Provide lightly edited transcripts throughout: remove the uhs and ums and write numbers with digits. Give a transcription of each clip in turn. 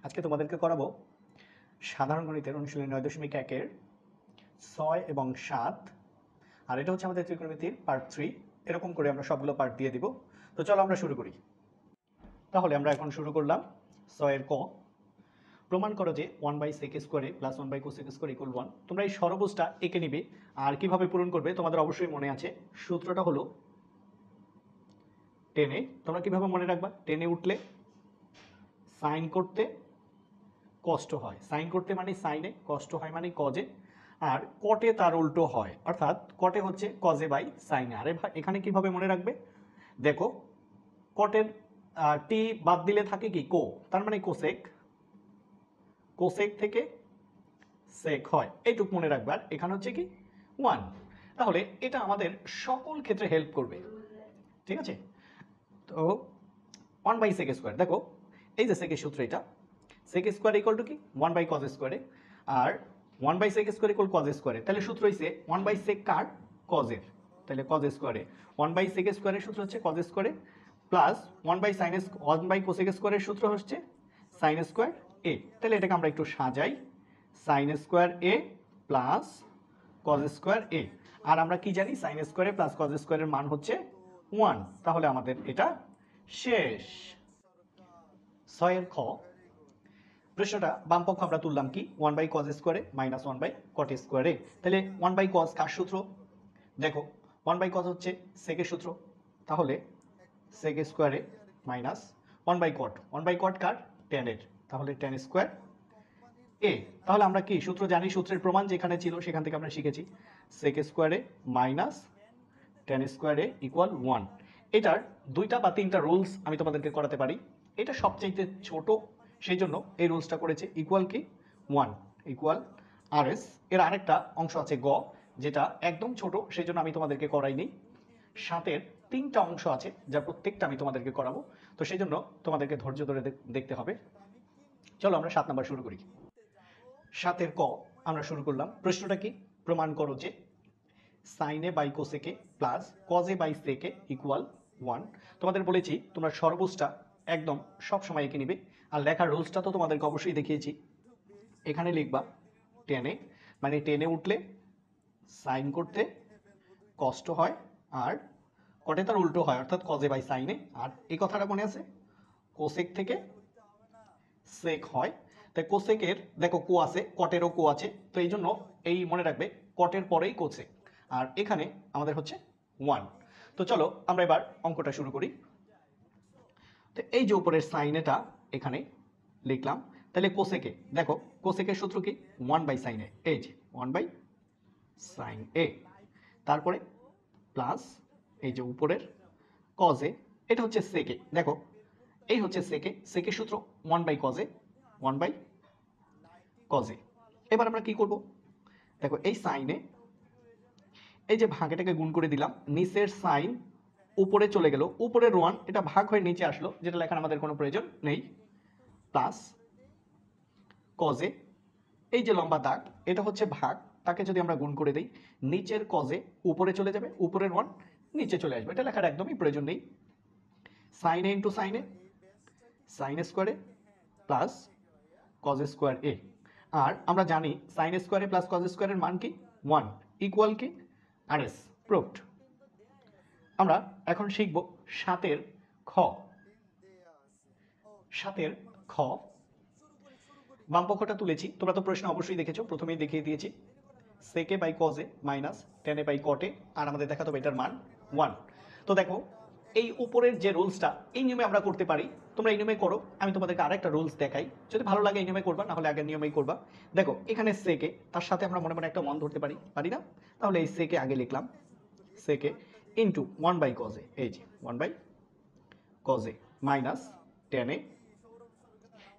আজকে তোমাদেরকে করাবো সাধারণ গণিতের অনুশীলনী 9.1-এর 6 এবং 7। আর এটা হচ্ছে আমাদের ত্রিকোণমিতির পার্ট 3। এরকম করে আমরা সবগুলো পার্ট দিয়ে দিব। তো চলো আমরা শুরু করি। তাহলে আমরা এখন শুরু করলাম 6 এর ক। প্রমাণ করো যে 1/sec² + 1/cosec² = 1। তোমরা এই সর্বভুজটা এঁকে নিবে। আর কিভাবে পূরণ করবে তোমাদের অবশ্যই মনে আছে। সূত্রটা হলো টেনে। তোমরা কিভাবে মনে রাখবা? টেনে উঠলে সাইন করতে কষ্ট হয়, সাইন করতে মানে সাইনে, কষ্ট হয় মানে কজে, আর কটে তার উল্টো হয়, অর্থাৎ কটে হচ্ছে কজে বাই সাইনে। আরে ভাই এখানে কিভাবে মনে রাখবে? দেখো কটের টি বাদ দিলে থাকে কি কো, তার মানে কোসেক, কোসেক থেকে সেক হয়, এইটুক মনে রাখবে। আর এখানে হচ্ছে কি 1। তাহলে এটা আমাদের সকল ক্ষেত্রে হেল্প করবে, ঠিক আছে? তো 1/sec², দেখো এই যে সেকের সূত্র, এটা sec² = কি 1/cos², আর 1/sec² = cos²। তাহলে সূত্র হইছে 1/sec কার cos-এর, তাহলে cos²। 1/sec² এর সূত্র হচ্ছে cos² প্লাস 1/cosec² এর সূত্র হচ্ছে sin² a। তাহলে এটাকে আমরা একটু সাজাই, sin² a plus cos² a। আর আমরা কি জানি sin² প্লাস cos² এর মান হচ্ছে 1। তাহলে আমাদের এটা শেষ। 6 এর খ প্রশ্নটা বাম পক্ষ আমরা তুললাম কি 1/cos² - 1/cot²। তাহলে 1/cos কার সূত্র? দেখো 1/cos হচ্ছে সেকের সূত্র, তাহলে sec² মাইনাস 1/cot। 1/cot কার? tan এর, তাহলে tan² a। তাহলে আমরা কি সূত্র জানি? সূত্রের প্রমাণ যেখানে ছিল সেখান থেকে আমরা শিখেছি sec² মাইনাস tan² = 1। এটার দুইটা বা তিনটা রুলস আমি তোমাদেরকে করাতে পারি। এটা সবচাইতে ছোট, সেই জন্য এই রুলসটা করেছে ইকুয়াল কি 1 ইকুয়াল rs। এর আরেকটা অংশ আছে গ, যেটা একদম ছোট, সেই জন্য আমি তোমাদেরকে করাইনি। 7 এর তিনটা অংশ আছে, যা প্রত্যেকটা আমি তোমাদেরকে করাবো। তো সেই জন্য তোমাদেরকে ধৈর্য ধরে দেখতে হবে। চলো আমরা 7 নাম্বার শুরু করি। 7 এর ক আমরা শুরু করলাম। প্রশ্নটা কি? প্রমাণ করো যে sine A by cosec A plus cos A by sec A equal 1। তোমাদের বলেছি তোমরা সর্বভুজটা একদম সব সময় এঁকে নিবে। আর লেখার রুলসটা তো তোমাদেরকে অবশ্যই দেখিয়েছি। এখানে লিখবা টেনে, মানে টেনে উঠলে সাইন করতে কষ্ট হয়, আর কটে তার উল্টো হয়, অর্থাৎ কজে বাই সাইনে। আর এই কথাটা মনে আছে, কোসেক থেকে সেক হয়। তাই কোসেকের দেখো কো আছে, কটেরও কো আছে, তো এই জন্য এই মনে রাখবে কটের পরেই কোসেক, আর এখানে আমাদের হচ্ছে 1। তো চলো আমরা এবার অঙ্কটা শুরু করি। তো এই যে উপরের সাইনেটা এখানে লিখলাম, তাহলে কোসেকে দেখো কোসেকের সূত্র কি 1/sin a, এই যে 1/sin a, তারপরে প্লাস এই যে উপরের কজে, এটা হচ্ছে সেকে, দেখো এই হচ্ছে সেকে, সেকের সূত্র 1/cos a 1/cos a। এবার আমরা কি করব? দেখো এই সাইনে এই যে ভাগেটাকে গুণ করে দিলাম, নিচের সাইন উপরে চলে গেল, উপরের 1 এটা ভাগ হয়ে নিচে আসলো, যেটা লেখার আমাদের কোনো প্রয়োজন নেই, প্লাস কজে এই যে লম্বা দাগ এটা হচ্ছে ভাগ, তাকে যদি আমরা গুণ করে দিই নিচের কজে উপরে চলে যাবে, উপরের 1 নিচে চলে আসবে, এটা লেখার একদমই প্রয়োজন নেই। Sine a into sine a, sin² plus cos² a। আর আমরা জানি sin² প্লাস cos² এর মান কি 1 ইকুয়াল কি rs, প্রুভড। আমরা এখন শিখব 7 এর খ। 7 এর খ বাম পক্ষটা তুলেছি, তোমরা তো প্রশ্ন অবশ্যই দেখেছো, প্রথমেই দেখিয়ে দিয়েছি সেকে বাই কজে মাইনাস টেনে বাই কটে, আর আমাদের দেখাতে হবে এটার মান 1। তো দেখো এই উপরের যে রুলসটা, এই নিয়মে আমরা করতে পারি, তোমরা এই নিয়মে করো। আমি তোমাদেরকে আরেকটা রুলস দেখাই, যদি ভালো লাগে এই নিয়মে করবা, না হলে আগের নিয়মেই করবা। দেখো এখানে সেকে, তার সাথে আমরা মনে মনে একটা মন ধরতে পারি, পারি না? তাহলে এই সেকে আগে লিখলাম, সেকে ইন্টু 1/cos a, এই যে 1/cos a মাইনাস টেনে,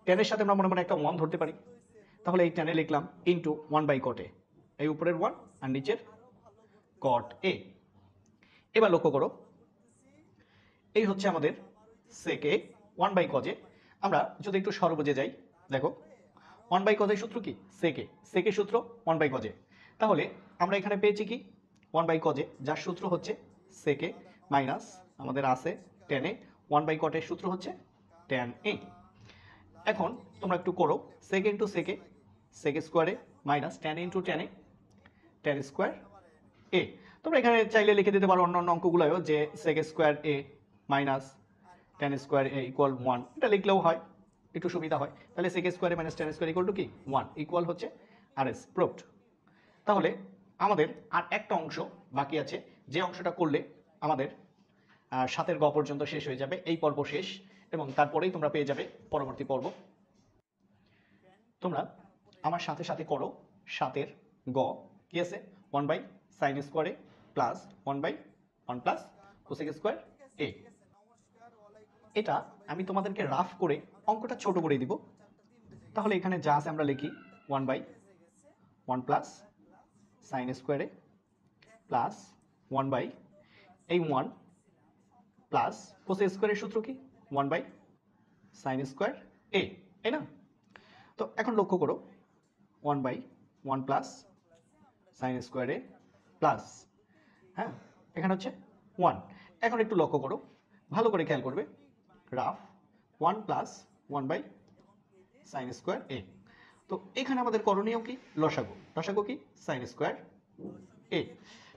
টেনের সাথে আমরা মনে মনে একটা 1 ধরতে পারি, তাহলে এই টেনে লিখলাম ইন্টু 1/cot a, এই উপরের 1 আর নিচের cot a। এবার লক্ষ্য করো এই হচ্ছে আমাদের সেকে 1/cos a। আমরা যদি একটু সর্বভুজে যাই, দেখো 1/cos a সূত্র কি সেকে, সেকের সূত্র 1/cos a। তাহলে আমরা এখানে পেয়েছি কি 1/cos a, যার সূত্র হচ্ছে সেকে মাইনাস আমাদের আছে tan a, 1/cot এর সূত্র হচ্ছে tan a। এখন তোমরা একটু করো, সেক ইন্টু সেকে, সেক স্কোয়ারে মাইনাস টেন ইন্টু টেনে, টেন স্কোয়ার এ। তোমরা এখানে চাইলে লিখে দিতে পারো অন্য অঙ্কগুলোও যে সেক স্কোয়ার এ মাইনাস টেন স্কোয়ার এ ইকুয়াল 1, এটা লিখলেও হয়, একটু সুবিধা হয়। তাহলে সেক স্কোয়ারে minus tan square equal to কি 1, ইকুয়াল হচ্ছে আর এস প্রুভড। তাহলে আমাদের আর একটা অংশ বাকি আছে, যে অংশটা করলে আমাদের 7 গ পর্যন্ত শেষ হয়ে যাবে, এই পর্ব শেষ, এবং তারপরেই তোমরা পেয়ে যাবে পরবর্তী পর্ব। তোমরা আমার সাথে সাথে করো 7 গ কি আছে, 1 by sine square A plus 1 by 1 plus cosec square A. এটা আমি তোমাদেরকে রাফ করে অঙ্কটা ছোট করে দিব। তাহলে এখানে যা আছে আমরা লিখি 1 by 1 plus sine square A plus 1 by এই 1 প্লাস কোসেক স্কোয়ারের সূত্র কি 1 বাই সাইন স্কোয়ার এ, তাই না? তো এখন লক্ষ্য করো 1 by 1 plus sine square A plus, হ্যাঁ এখানে হচ্ছে 1। এখন একটু লক্ষ্য করো, ভালো করে খেয়াল করবে, rough 1 plus 1 by sine square A. তো এখানে আমাদের করণীয় কি, লসাগু, লসাগু কি সাইন স্কোয়ার এ।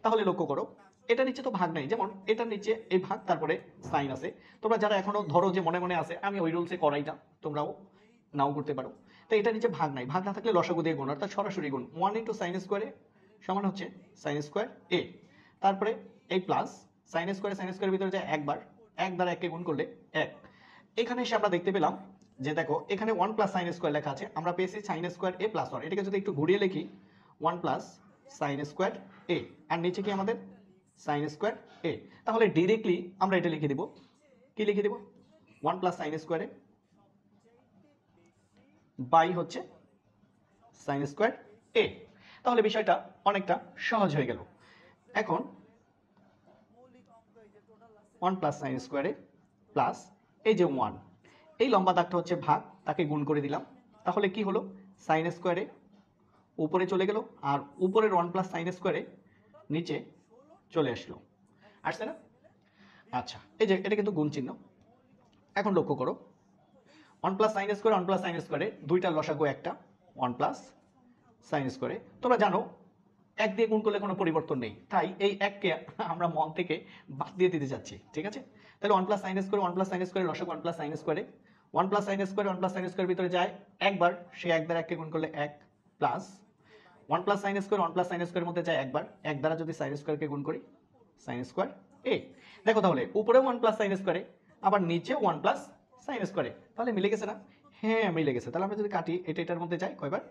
তাহলে লক্ষ্য করো, এটা নিচে তো ভাগ নাই, যেমন এটার নিচে এই ভাগ তারপরে সাইন আছে। তোমরা যারা এখনো ধরো যে মনে মনে আছে আমি ওই রুলসে করাই না, তোমরাও নাও করতে পারো। তো এটা নিচে ভাগ নাই, ভাগ না থাকলে লসাগু দিয়ে গুণ, অর্থাৎ সরাসরি গুণ 1 ইন্টু সাইন স্কোয়ারে সমান হচ্ছে সাইন স্কোয়ার এ। তারপরে এই প্লাস সাইন স্কোয়ারের ভিতরে যায় একবার, এক দ্বারা একে গুণ করলে 1। এখানে এসে আমরা দেখতে পেলাম যে দেখো এখানে 1 প্লাস সাইন স্কোয়ার লেখা আছে, আমরা পেয়েছি সাইন স্কোয়ার এ প্লাস 1। এটাকে যদি একটু ঘুরিয়ে লিখি 1 প্লাস সাইন স্কোয়ার এ, আর নিচে কি আমাদের সাইন স্কোয়ার এ। তাহলে ডিরেক্টলি আমরা এটা লিখে দিব, কি লিখে দিব 1 plus sine square a by হচ্ছে সাইন স্কোয়ার এ। তাহলে বিষয়টা অনেকটা সহজ হয়ে গেল। এখন 1 প্লাস সাইন স্কোয়ার এ প্লাস এই যে 1, এই লম্বা দাগটা হচ্ছে ভাগ, তাকে গুণ করে দিলাম। তাহলে কি হলো, সাইন স্কোয়ারে উপরে চলে গেল, আর উপরের 1 প্লাস সাইন স্কোয়ারে নিচে চলে আসলো, আসছে না? আচ্ছা, এই যে এটা কিন্তু গুণ চিহ্ন। এখন লক্ষ্য করো 1 plus sine square 1 plus sign স্কোয়ারে দুইটার লসাগু একটা, 1 প্লাস সাইন স্কোয়ারে। তোমরা জানো এক দিয়ে গুণ করলে কোনো পরিবর্তন নেই, তাই এই এককে আমরা মন থেকে বাদ দিয়ে দিতে যাচ্ছি, ঠিক আছে? তাহলে 1 plus sine square 1 plus sign স্কোয়ারে লসাগু 1 প্লাস সাইন স্কোয়ারে, 1 plus sine square 1 plus sign স্কোয়ারের ভিতরে যায় একবার, সে এক দ্বারা এককে গুণ করলে 1 plus 1 plus sine square 1 plus sign স্কোয়ারের মধ্যে যায় একবার, এক দ্বারা যদি সাইন স্কোয়ারকে গুণ করি সাইন স্কোয়ার এ। দেখো তাহলে উপরে 1 প্লাস সাইন স্কোয়ারে, আবার নিচে 1 প্লাস সাইন স্কোয়ারে, তাহলে মিলে গেছে না? হ্যাঁ মিলে গেছে। তাহলে আমরা যদি কাটি এটা এটার মধ্যে যাই কয়বার,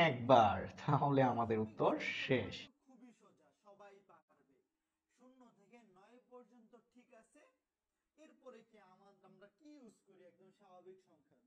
একবার, তাহলে আমাদের উত্তর শেষ। খুবই সোজা, সবাই পারবে। 0 থেকে 9 পর্যন্ত ঠিক আছে। এরপরে কি আমরা কি ইউজ করি, একদম স্বাভাবিক সংখ্যা।